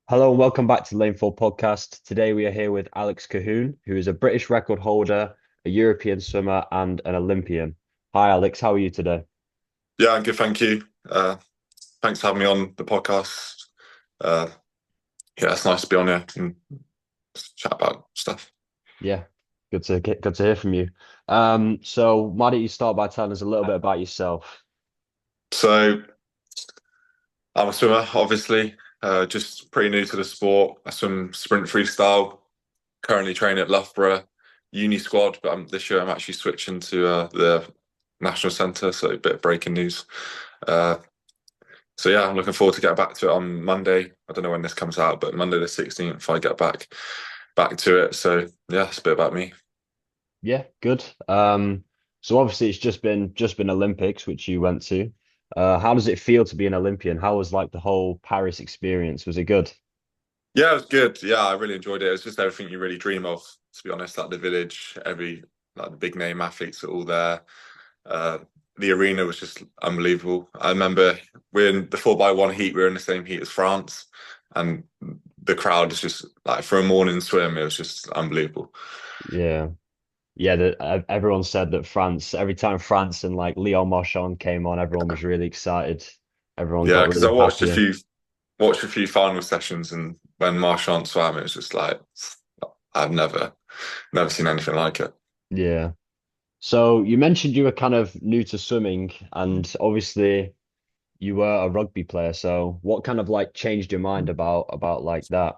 Hello and welcome back to Lane 4 Podcast. Today we are here with Alex Cohoon, who is a British record holder, a European swimmer, and an Olympian. Hi Alex, how are you today? Yeah, I'm good, thank you. Thanks for having me on the podcast. Uh, yeah, it's nice to be on here and chat about stuff. Yeah, good to hear from you. So why don't you start by telling us a little bit about yourself? So I'm a swimmer, obviously. Just pretty new to the sport. I swim sprint freestyle. Currently training at Loughborough uni squad, but this year I'm actually switching to the national centre. So a bit of breaking news. Uh, so yeah, I'm looking forward to getting back to it on Monday. I don't know when this comes out, but Monday the 16th, I get back to it. So yeah, it's a bit about me. Yeah, good. So obviously it's just been Olympics, which you went to. How does it feel to be an Olympian? How was like the whole Paris experience? Was it good? Yeah, it was good. Yeah, I really enjoyed it. It was just everything you really dream of, to be honest. Like the village, like the big name athletes are all there. Uh, the arena was just unbelievable. I remember we're in the 4x1 heat, we were in the same heat as France, and the crowd is just like for a morning swim, it was just unbelievable. Yeah. Yeah, everyone said that France, every time France and like Leon Marchand came on, everyone was really excited. Everyone Yeah, got because I really happy. watched a few final sessions, and when Marchand swam, it was just like I've never seen anything like it. Yeah. So you mentioned you were kind of new to swimming, and obviously you were a rugby player. So what kind of like changed your mind about like that?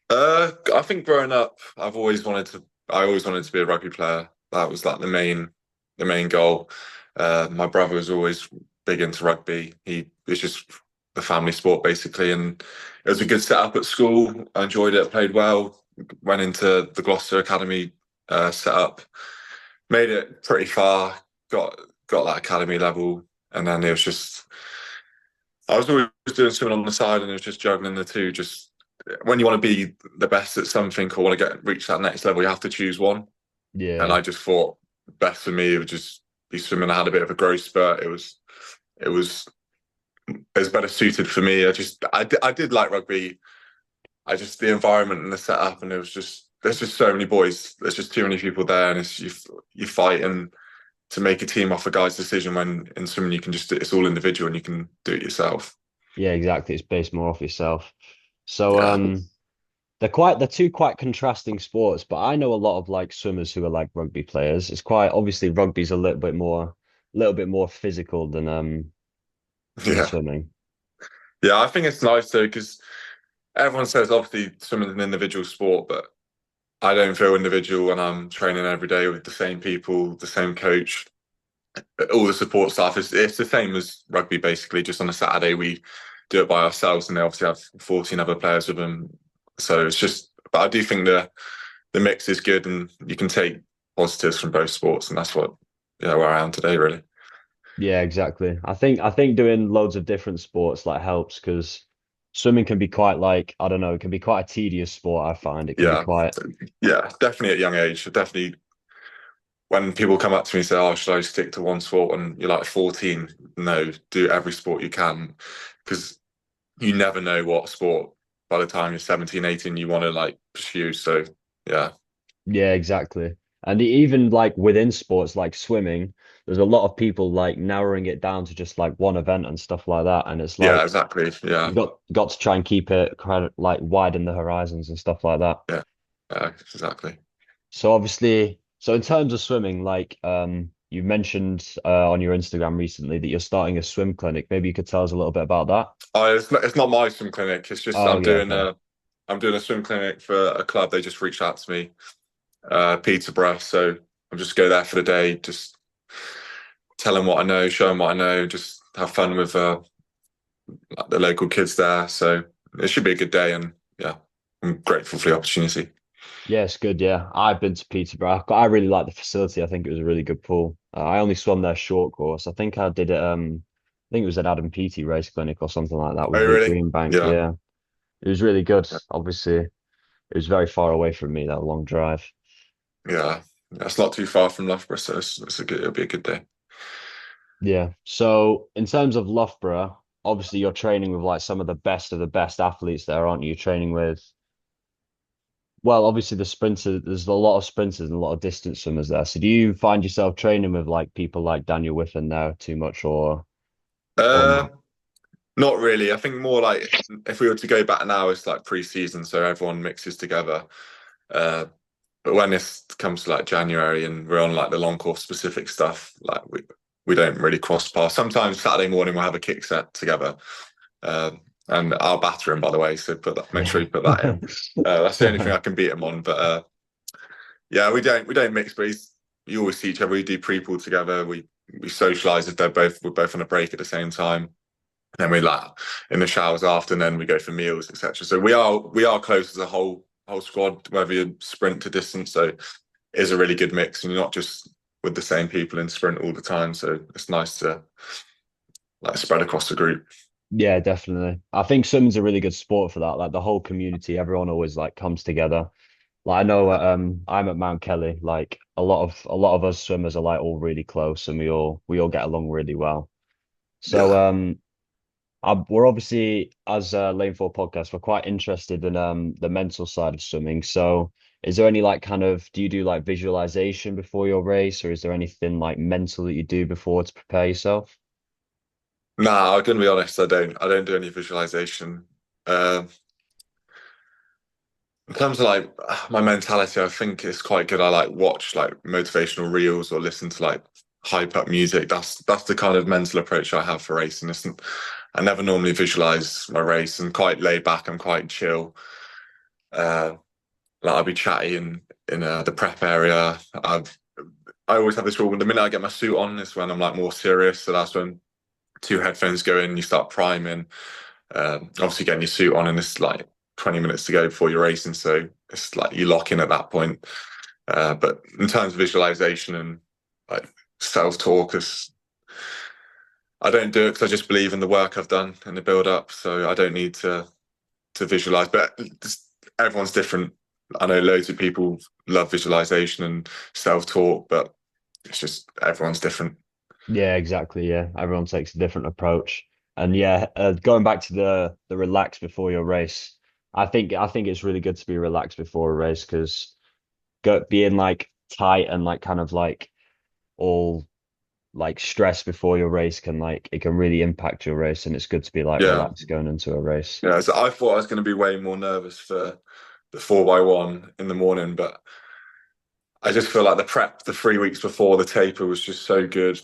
I think growing up, I always wanted to be a rugby player. That was like the main goal. My brother was always big into rugby. He was just the family sport basically, and it was a good setup at school. I enjoyed it, played well, went into the Gloucester Academy setup, made it pretty far, got got that academy level, and then it was just I was always doing swimming on the side, and it was just juggling the two. Just when you want to be the best at something or want to get reach that next level, you have to choose one. And Yeah. I just thought best for me it would just be swimming. I had a bit of a growth spurt. It was it was better suited for me. I did like rugby. I just the environment and the setup, and it was just there's just so many boys. There's just too many people there, and you fight and to make a team off a guy's decision when in swimming you can just it's all individual and you can do it yourself. Yeah, exactly. It's based more off yourself. So Yeah. they're two quite contrasting sports, but I know a lot of like swimmers who are like rugby players. It's quite obviously rugby's a little bit more physical than Yeah. swimming. Yeah, I think it's nice though because everyone says obviously swimming is an individual sport, but I don't feel individual when I'm training every day with the same people, the same coach, all the support staff. It's the same as rugby basically. Just on a Saturday we do it by ourselves, and they obviously have 14 other players with them. So it's just, but I do think the mix is good, and you can take positives from both sports, and that's what where I am today really. Yeah, exactly. I think doing loads of different sports like helps because swimming can be quite like, I don't know, it can be quite a tedious sport, I find. It can be Yeah, quite yeah, definitely at a young age. Definitely when people come up to me and say, "Oh, should I stick to one sport?" and you're like 14, no, do every sport you can because you never know what sport by the time you're 17, 18 you want to like pursue. So yeah, yeah, exactly. And even like within sports like swimming, there's a lot of people like narrowing it down to just like one event and stuff like that. And it's yeah, like exactly. Yeah, you got to try and keep it kind of like widen the horizons and stuff like that. yeah, exactly. So obviously, so in terms of swimming, like you mentioned on your Instagram recently that you're starting a swim clinic. Maybe you could tell us a little bit about that. It's not my swim clinic. It's just Oh yeah, okay. I'm doing a swim clinic for a club. They just reached out to me, Peterborough. So I'm just go there for the day, just tell them what I know, show them what I know, just have fun with like the local kids there. So it should be a good day, and yeah, I'm grateful for the opportunity. Yeah, it's good. Yeah, I've been to Peterborough. I really like the facility. I think it was a really good pool. I only swam their short course. I think I did it. I think it was an Adam Peaty race clinic or something like that Oh, with Vic really? Greenbank. Yeah, Yeah, it was really good. Obviously, it was very far away from me, that long drive. yeah. That's not too far from Loughborough, so it'll be a good day. Yeah. So in terms of Loughborough, obviously you're training with like some of the best athletes there, aren't you? Training with, well, obviously the sprinters, there's a lot of sprinters and a lot of distance swimmers there. So do you find yourself training with like people like Daniel Whiffen now too much or Uh, not? Not really. I think more like if we were to go back now, it's like pre-season, so everyone mixes together. Uh, but when it comes to like January and we're on like the long course specific stuff, like we don't really cross paths. Sometimes Saturday morning we'll have a kick set together, and I'll batter him by the way. So make sure Yeah. you put that in. That's the only thing I can beat him on. But yeah, we don't mix, but you always see each other. We do pre-pool together. We socialize if we're both on a break at the same time. Then we like in the showers after, and then we go for meals, etc. So we are close as a whole squad, whether you sprint to distance. So it is a really good mix, and you're not just with the same people in sprint all the time. So it's nice to like spread across the group. Yeah, definitely. I think swimming's a really good sport for that. Like the whole community, everyone always like comes together. Like I know I'm at Mount Kelly, like a lot of us swimmers are like all really close and we all get along really well. So Yeah. we're obviously as a Lane 4 podcast, we're quite interested in the mental side of swimming. So is there any like kind of do you do like visualization before your race or is there anything like mental that you do before to prepare yourself? Nah, I'm gonna be honest. I don't do any visualization. Um, In terms of like my mentality, I think it's quite good. I like watch like motivational reels or listen to like hype up music. That's the kind of mental approach I have for racing. I never normally visualize my race. I'm quite laid back. I'm quite chill. Uh, like I'll be chatty in the prep area. I always have this rule. The minute I get my suit on is when I'm like more serious. So that's when two headphones go in. You start priming. Obviously, getting your suit on, and it's like 20 minutes to go before you're racing. So it's like you lock in at that point. But in terms of visualization and like self-talk, I don't do it because I just believe in the work I've done and the build up. So I don't need to visualize. But everyone's different. I know loads of people love visualization and self-talk, but it's just everyone's different. Yeah, exactly. Yeah, everyone takes a different approach, and yeah, going back to the relax before your race, I think it's really good to be relaxed before a race because go being like tight and like kind of like all like stress before your race can like it can really impact your race, and it's good to be like Yeah. relaxed going into a race. Yeah. So I thought I was going to be way more nervous for the 4x1 in the morning, but I just feel like the prep the 3 weeks before the taper was just so good.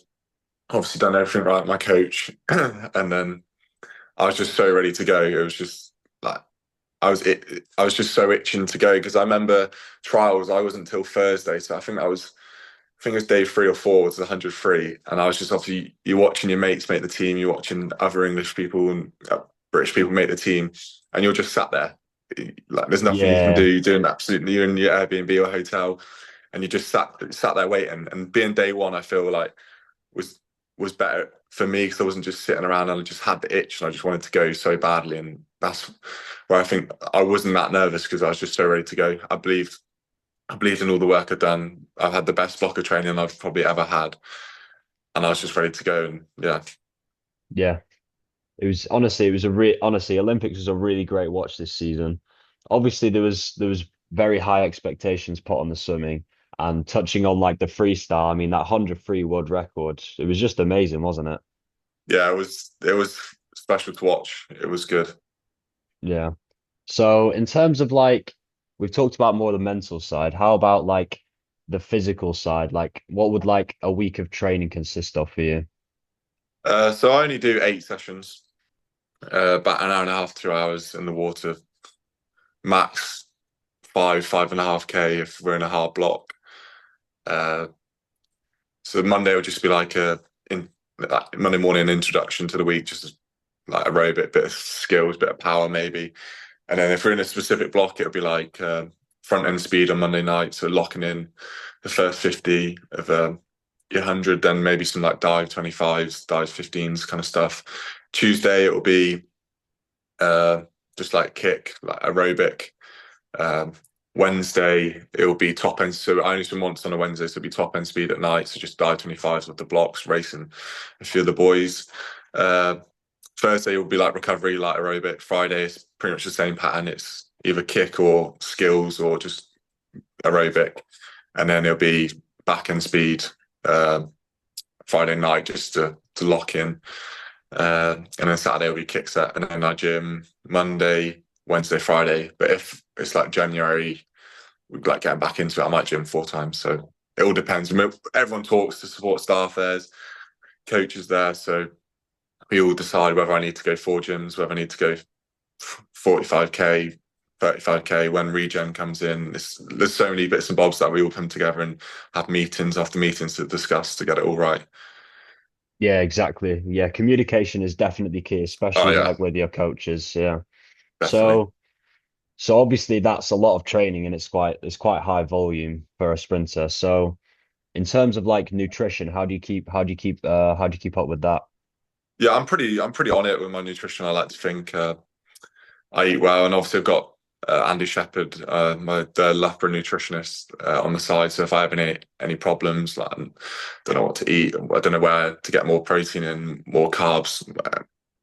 Obviously done everything right, my coach, and then I was just so ready to go. It was just like I was just so itching to go because I remember trials. I wasn't until Thursday, so I think it was day 3 or 4 was the 100 free, and I was just obviously you're watching your mates make the team, you're watching other English people and British people make the team, and you're just sat there like there's nothing you can do. Yeah, You're doing absolutely you're in your Airbnb or hotel, and you just sat there waiting. And being day one, I feel like was was better for me because I wasn't just sitting around and I just had the itch and I just wanted to go so badly. And that's where I think I wasn't that nervous because I was just so ready to go. I believed in all the work I'd done. I've had the best blocker training I've probably ever had, and I was just ready to go. And yeah, yeah. It was a honestly Olympics was a really great watch this season. Obviously there was very high expectations put on the swimming and touching on like the freestyle. I mean that 100 free world record. It was just amazing, wasn't it? yeah, it was special to watch. It was good. Yeah. So in terms of like we've talked about more the mental side, how about like the physical side? Like what would like a week of training consist of for you? So I only do 8 sessions, about an hour and a half, 2 hours in the water, max 5.5K if we're in a hard block. Uh, so Monday will just be like Monday morning introduction to the week, just like aerobic, bit of skills, bit of power maybe. And then if we're in a specific block, it'll be like front end speed on Monday night. So locking in the first 50 of your 100, then maybe some like dive 25s, dive 15s kind of stuff. Tuesday, it will be uh, just like kick, like aerobic. Um, Wednesday, it will be top end. So I only swim once on a Wednesday, so it'll be top end speed at night. So just dive 25s with the blocks, racing a few of the boys. Uh, Thursday will be like recovery, like aerobic. Friday is pretty much the same pattern. It's either kick or skills or just aerobic, and then it'll be back end speed um, Friday night just to lock in, and then Saturday will be kick set, and then I gym Monday, Wednesday, Friday. But if it's like January, we like getting back into it, I might gym 4 times. So it all depends. I mean, everyone talks to support staff. There's coaches there, so we all decide whether I need to go 4 gyms, whether I need to go 45k, 35k when regen comes in. There's so many bits and bobs that we all come together and have meetings after meetings to discuss to get it all right. Yeah, exactly. Yeah, communication is definitely key, Oh especially yeah, like with your coaches. Yeah. definitely. So so obviously that's a lot of training and it's quite high volume for a sprinter. So in terms of like nutrition, how do you keep up with that? Yeah, I'm pretty on it with my nutrition. I like to think I eat well, and obviously I've got Andy Shepherd, the Lepra nutritionist, on the side. So if I have any problems, like I don't know what to eat, I don't know where to get more protein and more carbs,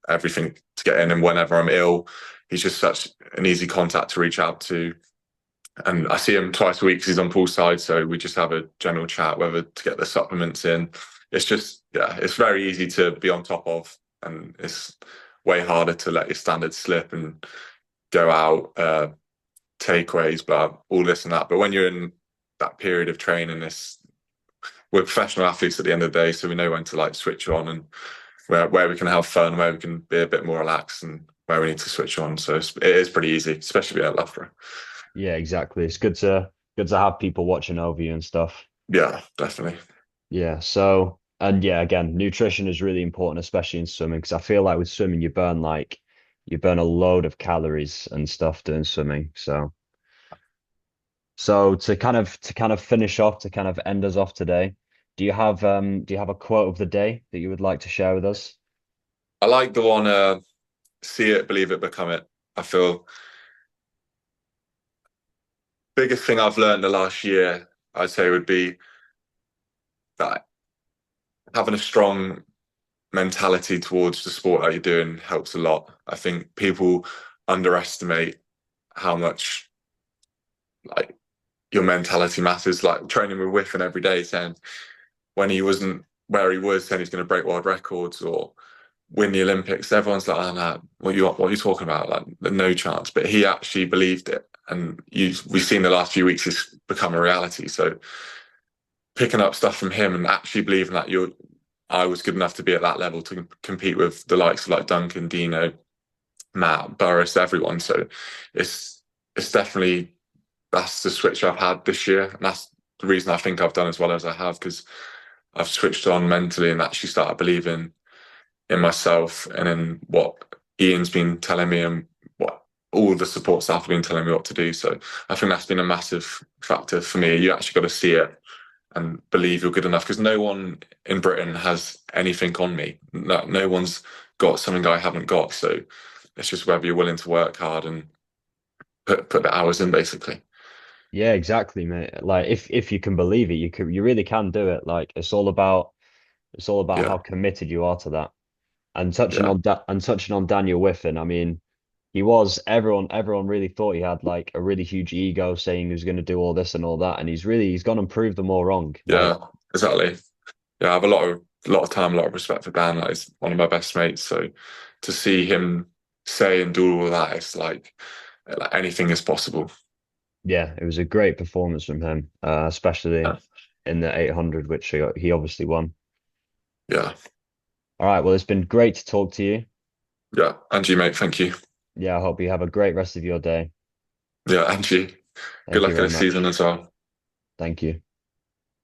everything to get in, and whenever I'm ill, he's just such an easy contact to reach out to. And I see him twice a week because he's on poolside, so we just have a general chat whether to get the supplements in. It's just, yeah, it's very easy to be on top of, and it's way harder to let your standards slip and go out, takeaways, blah, all this and that. But when you're in that period of training, we're professional athletes at the end of the day, so we know when to like switch on and where we can have fun, where we can be a bit more relaxed, and where we need to switch on. So it is pretty easy, especially at Loughborough. Yeah, exactly. It's good to have people watching over you and stuff. Yeah, definitely. Yeah. So, and yeah, again, nutrition is really important, especially in swimming, because I feel like with swimming you burn a load of calories and stuff doing swimming. So to kind of finish off, to kind of end us off today, do you have a quote of the day that you would like to share with us? I like the one, see it, believe it, become it. I feel biggest thing I've learned the last year, I'd say, would be that having a strong mentality towards the sport that you're doing helps a lot. I think people underestimate how much like your mentality matters. Like training with Whiffen every day, saying when he wasn't where he was, saying he's going to break world records or win the Olympics. Everyone's like, "Oh no, what are you talking about? Like, no chance." But he actually believed it, and we've seen the last few weeks it's become a reality. So picking up stuff from him and actually believing that I was good enough to be at that level to compete with the likes of like Duncan, Dino, Matt, Burris, everyone. So it's it's definitely that's the switch I've had this year, and that's the reason I think I've done as well as I have because I've switched on mentally and actually started believing in myself and in what Ian's been telling me and what all the support staff have been telling me what to do. So I think that's been a massive factor for me. You actually got to see it and believe you're good enough because no one in Britain has anything on me. No one's got something I haven't got. So it's just whether you're willing to work hard and put the hours in, basically. Yeah, exactly, mate. Like if you can believe it, you really can do it. Like it's all about how Yeah, committed you are to that. And yeah, touching on Daniel Whiffen, I mean, he was everyone really thought he had like a really huge ego saying he was going to do all this and all that, and he's gone and proved them all wrong. yeah, Like, exactly. Yeah, I have a lot of time, a lot of respect for Dan. Like, he's one of my best mates. So to see him say and do all that, it's like anything is possible. yeah, it was a great performance from him, especially Yeah, in the 800, which he obviously won. yeah, All right, well, it's been great to talk to you. yeah. And you, mate, thank you. Yeah, I hope you have a great rest of your day. Yeah, and you. Good Thank you luck in very the season much. as well. Thank you.